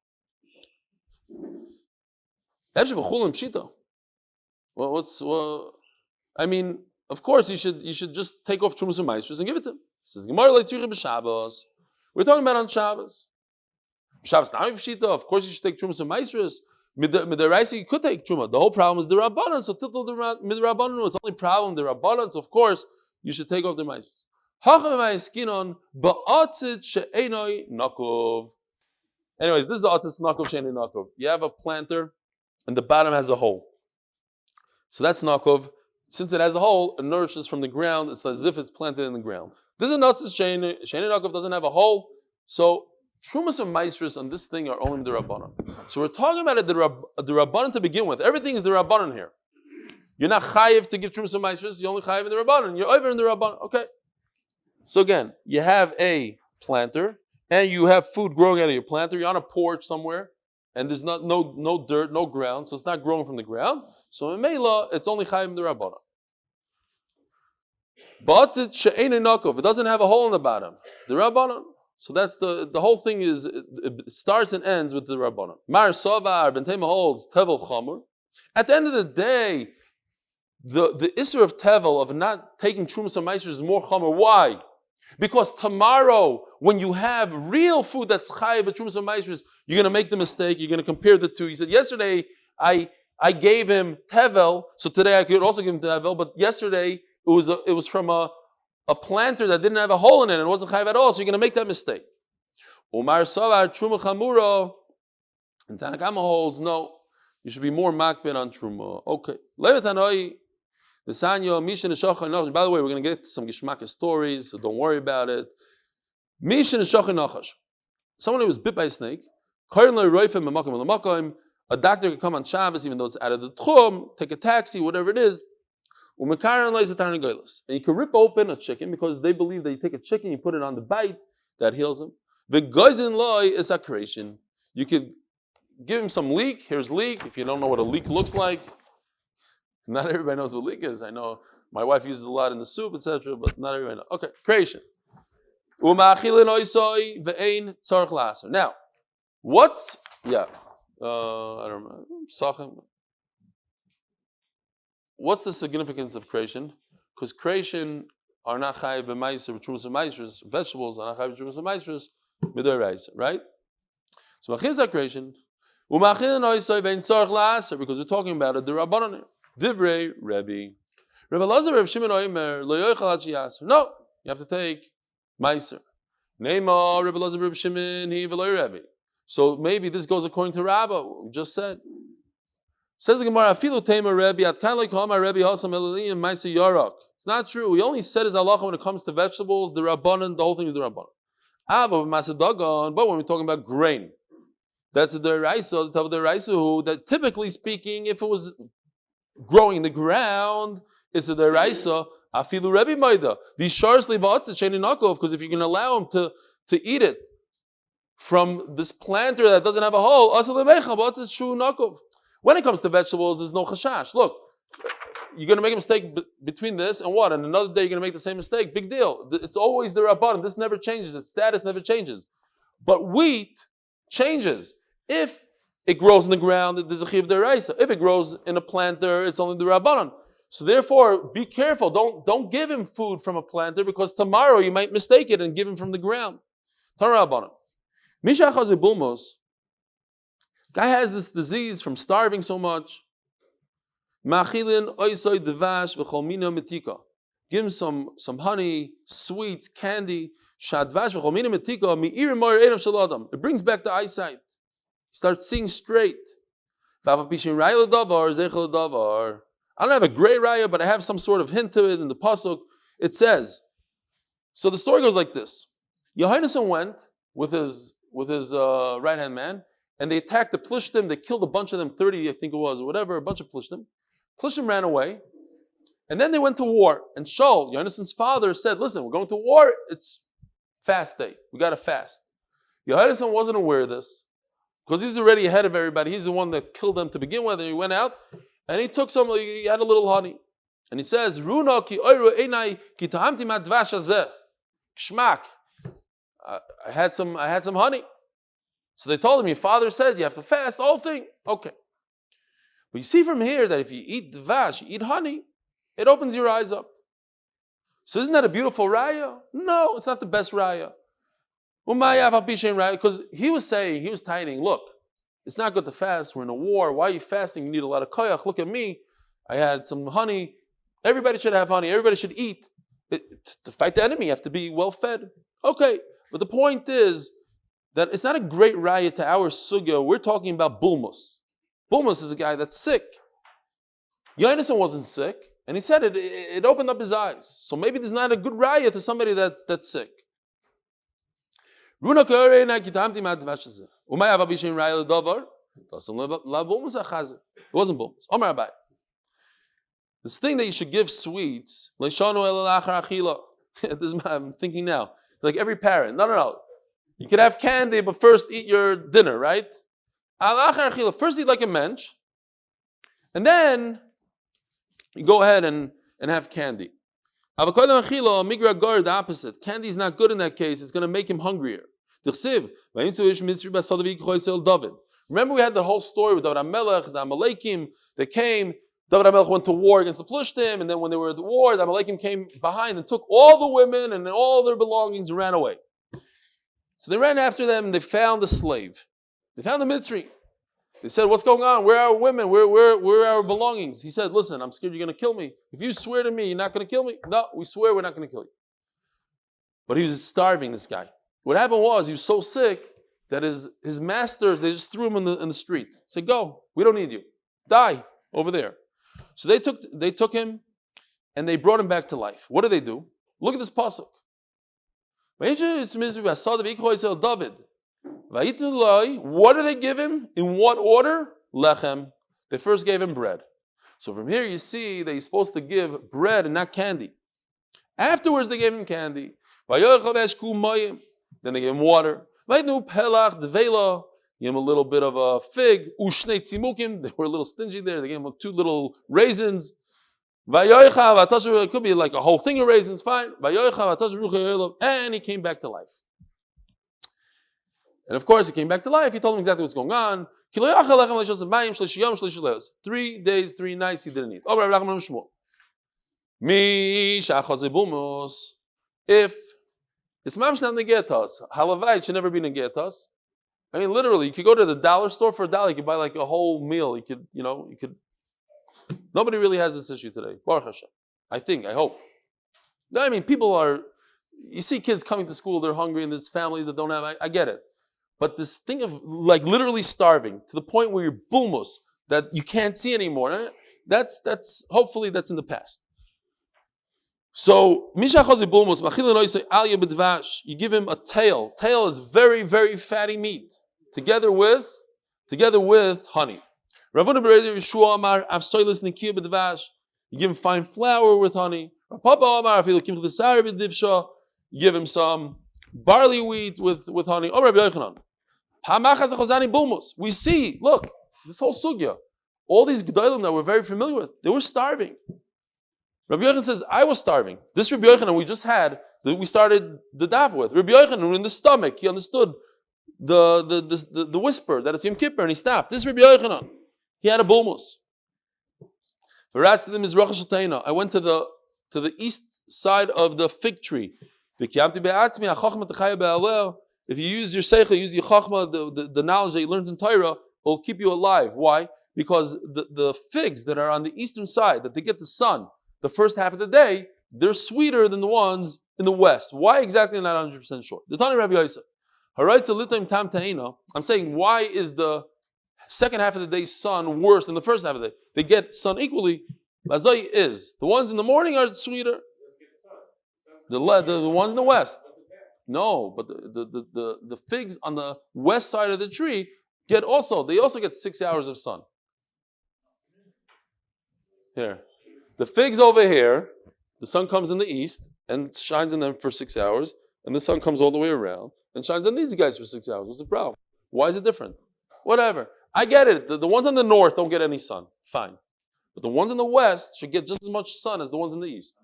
I mean, of course, you should just take off Trumas and Maestros and give it to him. Says Gemara Leitzirich b'Shabbos. We're talking about on Shabbos. Shabbos now Pshita. Of course, you should take Trumas and Maestros. Midaraisi, you could take truma. The whole problem is the rabbanon. So tiltal the midrabbanon. It's only problem the rabbanon. So of course you should take off the maestros. Anyways, this is atzit nakov she'eni nakov. You have a planter, and the bottom has a hole. So that's nakov. Since it has a hole, it nourishes from the ground. It's as if it's planted in the ground. This is atzit she'eni nakov. Doesn't have a hole. So Trumas and Maestros on this thing are only the Rabbanon. So we're talking about the Rabbanon to begin with. Everything is the Rabbanon here. You're not chayiv to give Trumas and Maestros, you're only chayiv in the Rabbanon. You're over in the Rabbanon. Okay. So again, you have a planter, and you have food growing out of your planter. You're on a porch somewhere, and there's no dirt, no ground, so it's not growing from the ground. So in Mela, it's only chayiv in the Rabbanon. But it doesn't have a hole in the bottom. The Rabbanon. So that's the whole thing is, it starts and ends with the Rabbanon. Mar Sovar Ben Tema holds Tevel Chamur. At the end of the day, the issue of Tevel, of not taking Trumas and Maestros, is more Chamur. Why? Because tomorrow, when you have real food that's Chayiv but Trumas and Maestros, you're going to make the mistake, you're going to compare the two. He said, yesterday, I gave him Tevel, so today I could also give him Tevel, but yesterday, it was from a planter that didn't have a hole in it and it wasn't chayiv at all, so you're going to make that mistake. Umar Savar Truma Chamura, and Tanakama holds, no, you should be more makbid on Truma. Okay. Levitanoi, the Sanyo, Mishin Shochan Nachash. By the way, we're going to get to some Gishmaka stories, so don't worry about it. Mishin Shochan Nachash. Someone who was bit by a snake, a doctor could come on Shabbos, even though it's out of the tchum, take a taxi, whatever it is. And you can rip open a chicken because they believe that you take a chicken, you put it on the bite, that heals him. The goizin loy is a creation. You could give him some leek. Here's leek. If you don't know what a leek looks like, not everybody knows what leek is. I know my wife uses a lot in the soup, etc., but not everybody knows. Okay, creation. Now, what's I don't know. What's the significance of creation? Because creation are not chayiv b'maiser, b'trumas b'maisers. Vegetables are not chayiv b'trumas b'maisers, midoraisa, right? So machins are creation. Because we're talking about a derabanan. Divrei Rebbe. Rebbe Elazar, Rebbe Shimon Oimer, lo yochel ad sheyaser. No, you have to take meiser. Neymar, Rebbe Elazar, Rebbe Shimon, he v'lo Rebbe. So maybe this goes according to Rabbah, we just said. Says the Gemara, Afilu Tema Rebbe, at kind like my Rebbe Hasam Eliyim Meiser Yarak. It's not true. He only said his halacha when it comes to vegetables, the Rabbanan, the whole thing is the Rabbanan. But when we're talking about grain, that's the deraisa, the deraisa that typically speaking, if it was growing in the ground, it's a deraisa. Afilu Rebbe Maida. These shars levatzit sheini nakov, because if you can allow him to eat it from this planter that doesn't have a hole, asal lebecha batzit shu nakov. When it comes to vegetables, there's no chashash. Look, you're going to make a mistake between this and what? And another day you're going to make the same mistake. Big deal. It's always the rabbanon. This never changes. Its status never changes. But wheat changes. If it grows in the ground, there's a chiv deraisa. If it grows in a planter, it's only the rabbanon. So therefore, be careful. Don't give him food from a planter, because tomorrow you might mistake it and give him from the ground. Rabbanon. Misha chazibulmos. Guy has this disease from starving so much. Machilin oisoy devash v'cholmina metika. Give him some honey, sweets, candy. Shadvash v'cholmina metika mi'ir moyer einav shel adam. It brings back the eyesight. He starts seeing straight. I don't have a great raya, but I have some sort of hint to it in the pasuk. It says, so the story goes like this: Yohanan went with his right hand man, and they attacked the Plishtim. They killed a bunch of them, 30, I think it was, or whatever, a bunch of Plishtim. Plishtim ran away, and then they went to war. And Shaul, Yonason's father, said, "Listen, we're going to war. It's fast day. We got to fast." Yohanan wasn't aware of this, because he's already ahead of everybody. He's the one that killed them to begin with, and he went out, and he took some, he had a little honey. And he says, Runa ki oyru einai ki tahamti ma dvash hazeh. Shmak. I had some honey. So they told him, your father said you have to fast, the whole thing. Okay. But you see from here that if you eat dvash, you eat honey, it opens your eyes up. So isn't that a beautiful raya? No, it's not the best raya. Because he was tightening, look, it's not good to fast. We're in a war. Why are you fasting? You need a lot of koyach. Look at me. I had some honey. Everybody should have honey. Everybody should eat. To fight the enemy, you have to be well fed. Okay. But the point is that it's not a great raya to our sugya. We're talking about bulmus. Bulmus is a guy that's sick. Yonason wasn't sick. And he said it opened up his eyes. So maybe there's not a good raya to somebody that's sick. It wasn't bulmus. This thing that you should give sweets, this is what I'm thinking now. Like every parent. No. You could have candy, but first eat your dinner, right? First eat like a mensch, and then you go ahead and have candy. The opposite. Candy is not good in that case. It's going to make him hungrier. Remember we had the whole story with David HaMelech, the Amalekim, they came. David HaMelech went to war against the Plishtim, and then when they were at the war, the Amalekim came behind and took all the women and all their belongings and ran away. So they ran after them and they found the slave. They found the Mitzri. They said, what's going on? Where are our women? Where are our belongings? He said, listen, I'm scared you're going to kill me. If you swear to me, you're not going to kill me? No, we swear we're not going to kill you. But he was starving, this guy. What happened was, he was so sick that his masters, they just threw him in the street. Said, go, we don't need you. Die over there. So they took him and they brought him back to life. What do they do? Look at this pasuk. What do they give him? In what order? Lechem. They first gave him bread. So from here you see that he's supposed to give bread and not candy. Afterwards they gave him candy. Then they gave him water. They gave him a little bit of a fig. They were a little stingy there. They gave him 2 little raisins. It could be like a whole thing of raisins, fine. And he came back to life. And of course, he came back to life. He told him exactly what's going on. 3 days, 3 nights he didn't eat. If it's mamish not negetas, halavai should never be negetas. I mean, literally, you could go to the dollar store for $1. You could buy like a whole meal. You could. Nobody really has this issue today. Baruch Hashem. I hope. I mean, people are. You see kids coming to school, they're hungry, and there's families that don't have. I get it, but this thing of like literally starving to the point where you're bulmus that you can't see anymore. That's hopefully that's in the past. So, you give him a tail. Tail is very, very fatty meat, together with honey. You give him fine flour with honey. You give him some barley wheat with honey. We see, look, this whole sugya, all these gedolim that we're very familiar with, they were starving. Rabbi Yochanan says, I was starving. This Rabbi Yochanan we just had, that we started the daf with. Rabbi Yochanan in the stomach, he understood the whisper that it's Yom Kippur and he stopped. This Rabbi Yochanan, he had a bulmus. I went to the east side of the fig tree. If you use your seichel, use your chachma, the knowledge that you learned in Torah, will keep you alive. Why? Because the figs that are on the eastern side, that they get the sun, the first half of the day, they're sweeter than the ones in the west. Why exactly? I'm not 100% sure. The Tani Rabbi Yosef. I'm saying, why is the second half of the day's sun worse than the first half of the day? They get sun equally. Mazai is. The ones in the morning are sweeter. The ones in the west. No, but the figs on the west side of the tree they also get 6 hours of sun. Here. The figs over here, the sun comes in the east and shines on them for 6 hours, and the sun comes all the way around and shines on these guys for 6 hours. What's the problem? Why is it different? Whatever. I get it. The ones in the north don't get any sun. Fine. But the ones in the west should get just as much sun as the ones in the east.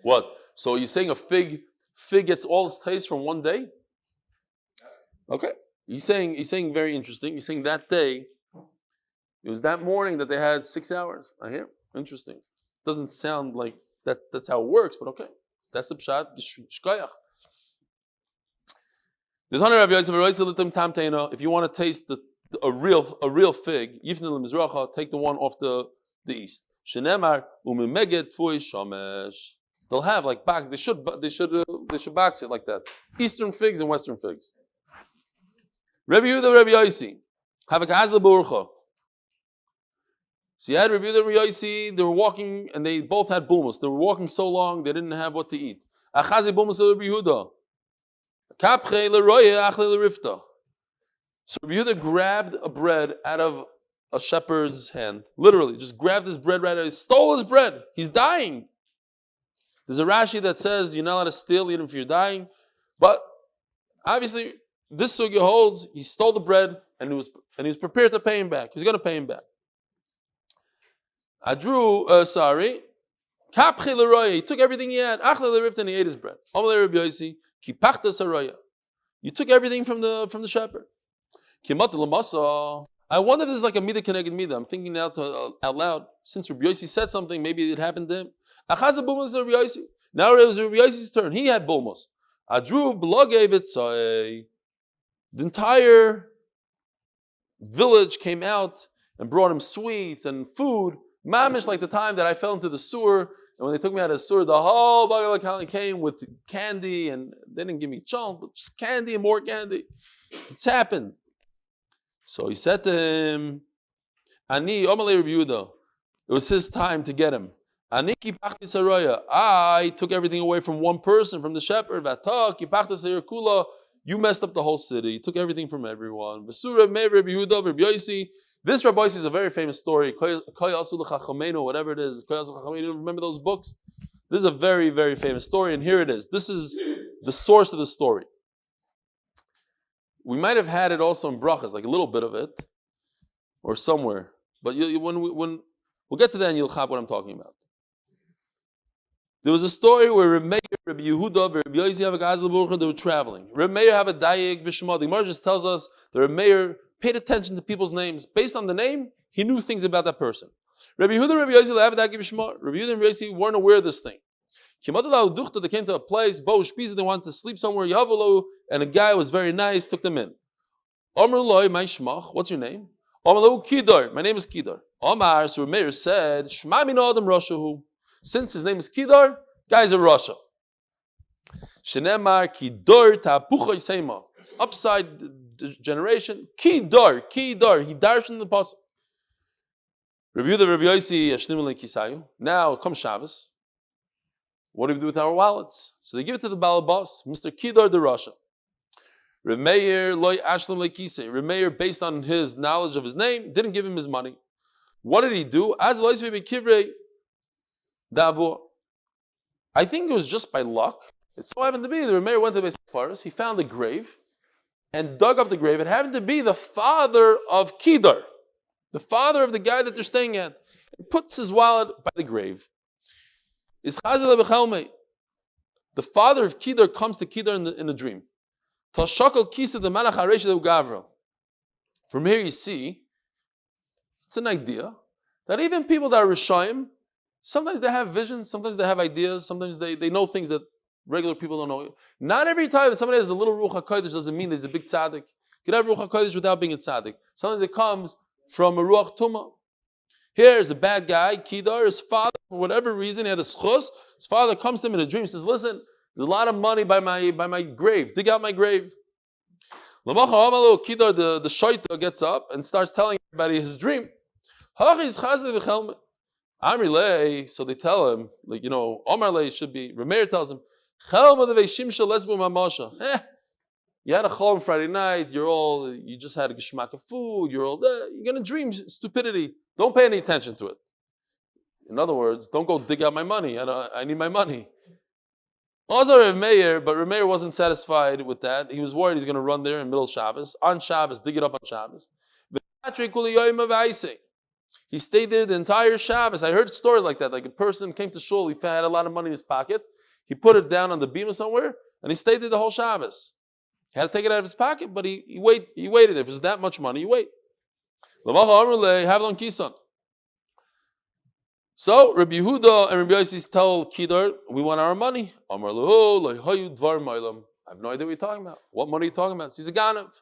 What? So you're saying a fig gets all its taste from one day? Okay. He's saying very interesting. He's saying that day, it was that morning that they had 6 hours. I hear. Interesting. Doesn't sound like that's how it works, but okay. That's the pshat. Shkoyach. If you want to taste a real fig, take the one off the east. They'll have like box. They should box it like that. Eastern figs and western figs. Rabbi Yehuda, Rabbi Yosi, have a kazla burcha. So you had Rabbi Yehuda, Rabbi Yosi. They were walking, and they both had bulmus. They were walking so long they didn't have what to eat. Achazi bulmus Rabbi Yehuda. Kapche leroye achle lerifta. So Rabbi Yehuda grabbed a bread out of a shepherd's hand. Literally, just grabbed his bread right out. He stole his bread. He's dying. There's a Rashi that says you're not allowed to steal even if you're dying. But obviously, this sugya holds he stole the bread and he was prepared to pay him back. He's going to pay him back. Kapche leroye. He took everything he had. Achle lerifta, and he ate his bread. Amalei Rabbi Yosi. Kipachta saraya. You took everything from the shepherd. Kimat lemasa. I wonder if this is like a midah keneged midah. I'm thinking now out loud. Since Rabbi Yosi said something, maybe it happened to him. Achaza bulmus Rabbi Yosi. Now it was Rabbi Yosi's turn. He had bulmus. Adru blogay v'tzai. The entire village came out and brought him sweets and food. Mamish, like the time that I fell into the sewer. And when they took me out of the sewer, the whole Bagal came with candy, and they didn't give me chunk, but just candy and more candy. It's happened. So he said to him, Ani, Omalei Rabbi Yehuda. It was his time to get him. Ani kipachti saraya. I took everything away from one person, from the shepherd. V'ata kipachti saraya kula. You messed up the whole city. You took everything from everyone. V'sura meir Rabbi Yehuda, Rabbi Yosi. This Rabbi Yosi is a very famous story. Whatever it is. Remember those books? This is a very, very famous story, and here it is. This is the source of the story. We might have had it also in brachas, like a little bit of it, or somewhere. But when we'll get to that, and you'll chap what I'm talking about. There was a story where Reb Meir, Rabbi Yehuda, Rabbi Yosi have a Gazel Baruch, they were traveling. Reb Meir have a dayeg b'shema. The Gemara just tells us that Reb Meir paid attention to people's names. Based on the name, he knew things about that person. Rabbi Yehuda, Rabbi Yosi have a dayeg b'shema. Rabbi Yehuda and Rabbi Yosi weren't aware of this thing. They came to a place, they wanted to sleep somewhere, and a guy was very nice, took them in. What's your name? Kidar. My name is Kidar. Omar, so Meir said, since his name is Kidar, guy's a Russia. Shenemar Kidar Tapucha Isema. It's upside generation. Kidar. He darshan in the pasuk. Review the Rabbi Yosi Yashnim Kisayu. Now comes Shabbos. What do we do with our wallets? So they give it to the Balabas, Mr. Kidar the Russia. Remeir loy ashlam lekise. Remeir, based on his knowledge of his name, didn't give him his money. What did he do? As Eloi kivrei davo. I think it was just by luck. It so happened to be the Remeir went to the forest. He found a grave and dug up the grave. It happened to be the father of Kidar, the father of the guy that they're staying at. He puts his wallet by the grave. The father of Kidar comes to Kidar in a dream. From here you see, it's an idea that even people that are Rishayim, sometimes they have visions, sometimes they have ideas, sometimes they know things that regular people don't know. Not every time that somebody has a little Ruach HaKodesh doesn't mean there's a big tzaddik. You can have Ruach HaKodesh without being a tzaddik. Sometimes it comes from a Ruach Tumah. Here's a bad guy, Kidar, his father, for whatever reason, he had a schus. His father comes to him in a dream and says, listen, there's a lot of money by my grave. Dig out my grave. Kidar, the shaita, gets up and starts telling everybody his dream. So they tell him, Omar Lei should be, Remeir tells him, you had a chol Friday night, you just had a geschmack of food, you're going to dream stupidity. Don't pay any attention to it. In other words, don't go dig out my money. I need my money. Also Remeir, but Remeir wasn't satisfied with that. He was worried he's going to run there in middle of Shabbos. On Shabbos, dig it up on Shabbos. He stayed there the entire Shabbos. I heard a story like that. Like a person came to shul, he had a lot of money in his pocket. He put it down on the bima somewhere, and he stayed there the whole Shabbos. He had to take it out of his pocket, but he waited. If it's that much money, you wait. So Rabbi Yehuda and Rabbi Yosi tell Kidar, we want our money. I have no idea what you're talking about. What money are you talking about? He's a ganav.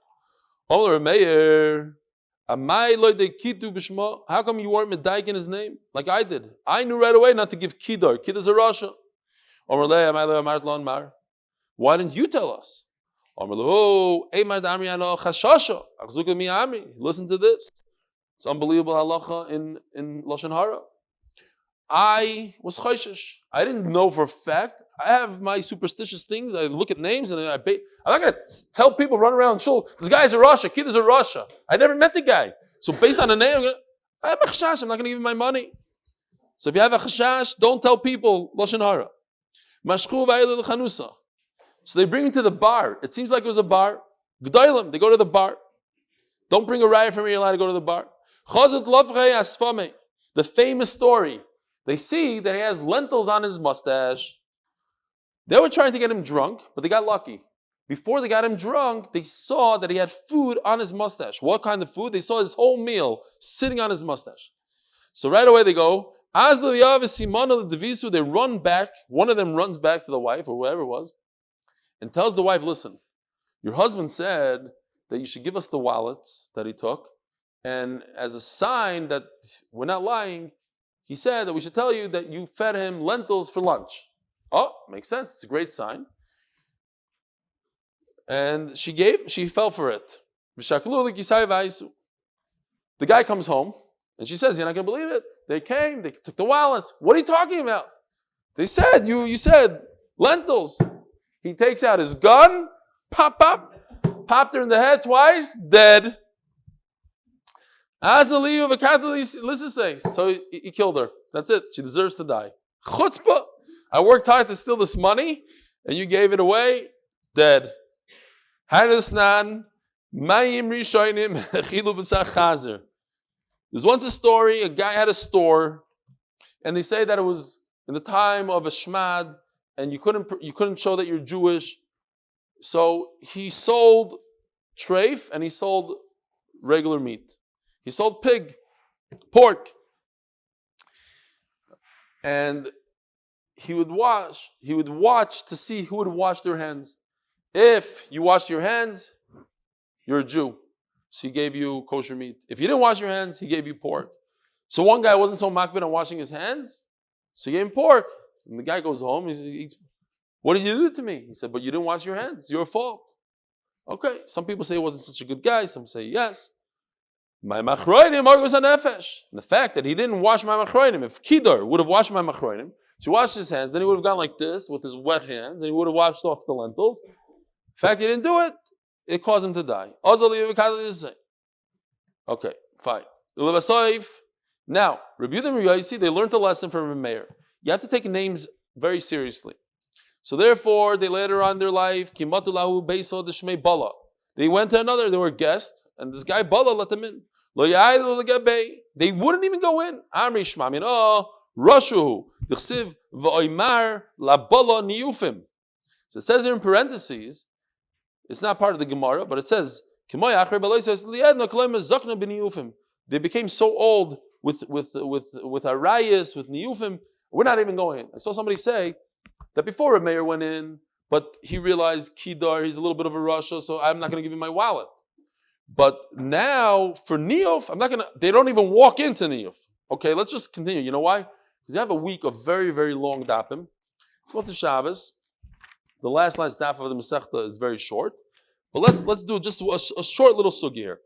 How come you weren't medaik in his name? Like I did. I knew right away not to give Kidar. Kidar's a Rasha. Why didn't you tell us? Listen to this. It's unbelievable halacha in Lashon Hara. I was chayshish. I didn't know for a fact. I have my superstitious things. I look at names and I'm not going to tell people run around shul, this guy is a Rasha, kid is a Rasha. I never met the guy. So based on the name, I have a chashash. I'm not going to give him my money. So if you have a chashash, don't tell people Lashon Hara. So they bring him to the bar. It seems like it was a bar. G'daylim, they go to the bar. Don't bring a riot from here, you're allowed to go to the bar. The famous story. They see that he has lentils on his mustache. They were trying to get him drunk, but they got lucky. Before they got him drunk, they saw that he had food on his mustache. What kind of food? They saw his whole meal sitting on his mustache. So right away they go, they run back. One of them runs back to the wife, or whoever it was, and tells the wife, listen, your husband said that you should give us the wallets that he took, and as a sign that we're not lying, he said that we should tell you that you fed him lentils for lunch. Oh, makes sense. It's a great sign. And she fell for it. The guy comes home, and she says, you're not going to believe it. They came, they took the wallets. What are you talking about? They said, you said lentils. He takes out his gun, popped her in the head twice, dead. So he killed her. That's it. She deserves to die. Chutzpah. I worked hard to steal this money, and you gave it away. Dead. There's once a story, a guy had a store, and they say that it was in the time of a shmad, and you couldn't show that you're Jewish. So he sold treif and he sold regular meat. He sold pork. And he would watch to see who would wash their hands. If you washed your hands, you're a Jew. So he gave you kosher meat. If you didn't wash your hands, he gave you pork. So one guy wasn't so makbid on washing his hands, so he gave him pork. And the guy goes home, he eats. What did you do to me? He said, but you didn't wash your hands. It's your fault. Okay, some people say he wasn't such a good guy. Some say yes. My machroinim argus hanefesh. The fact that he didn't wash my machroinim, if Kedar would have washed my machroinim, so he washed his hands, then he would have gone like this with his wet hands, and he would have washed off the lentils. The fact he didn't do it, it caused him to die. Okay, fine. Now, Rabbi Yehuda and Rabbi Yosi, they learned a lesson from Rabbi Meir. You have to take names very seriously. So therefore, they later on in their life, they went to another, they were guests, and this guy Bala let them in. They wouldn't even go in. So it says here in parentheses, it's not part of the Gemara, but it says, they became so old with arayas, with niyufim, we're not even going in. I saw somebody say that before Reb Meir went in, but he realized Kedar, he's a little bit of a Rasha, so I'm not going to give him my wallet. But now, for Niyuf, they don't even walk into Niyuf. Okay, let's just continue. You know why? Because you have a week of very, very long dapim. It's what's the Shabbos. The last daf of the Masechta is very short. But let's do just a short little sugi here.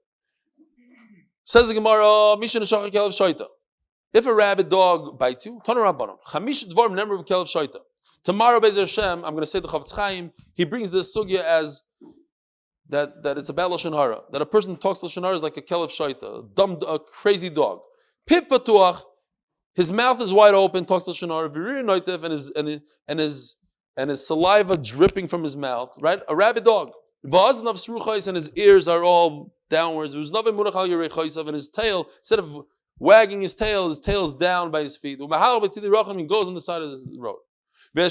Says the Gemara, Misha Neshachak Kelev Shaita. If a rabid dog bites you, Tana Rabbanon, Chamish Dvar Nemar Kelev Shaita. Tomorrow, Be'ez Hashem, I'm going to say the Chavetz Chaim, he brings this sugya as that it's a bad lashon hara. That a person who talks lashon hara is like a kelev shaita, a crazy dog. Pip patuach, his mouth is wide open, talks lashon hara, v'rir noitev, and his saliva dripping from his mouth. Right, a rabid dog. V'aznav sruchais, and his ears are all downwards. Uznavim munachal yerechaisav, and his tail, instead of wagging his tail is down by his feet. Umahal b'tzidi racham, he goes on the side of the road. He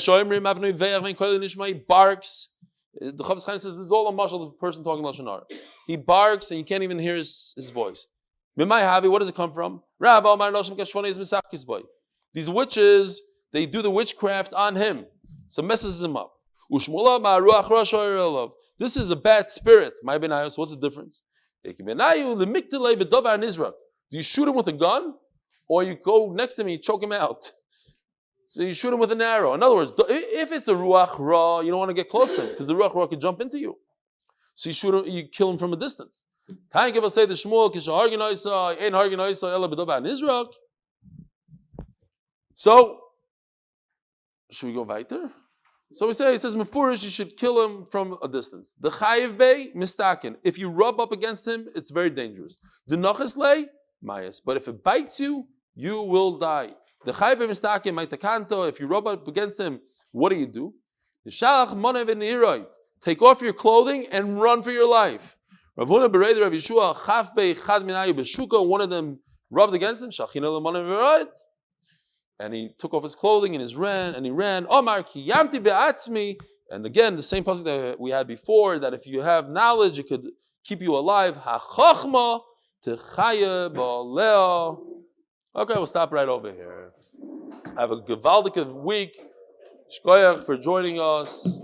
barks. The Chavetz Chaim says this is all a mashal of a person talking lashon hara. He barks and you can't even hear his voice. What does it come from? These witches, they do the witchcraft on him, so messes him up. This is a bad spirit. So what's the difference? Do you shoot him with a gun, or you go next to him and you choke him out? So you shoot him with an arrow. In other words, if it's a ruach ra, you don't want to get close to him because the ruach ra could jump into you. So you shoot him, you kill him from a distance. Say the Shmuel, so should we go weiter? So we say it says mefurish, you should kill him from a distance. The chayiv bey mistaken. If you rub up against him, it's very dangerous. The nachas lei mayas. But if it bites you, you will die. The chayiv mistaken maitakanto. If you rub up against him, what do? Take off your clothing and run for your life. Ravuna bereder Rav Yeshua chaf bei chad minayu beshuka. One of them rubbed against him. Shachina l'monav v'rayit. And he took off his clothing and he ran. Omar ki yamti be'atzmi. And again, the same pasuk that we had before, that if you have knowledge, it could keep you alive. Ha-chochma techaya ba'aleo. Okay, we'll stop right over here. Have a gewaldige week. Shkoyach for joining us.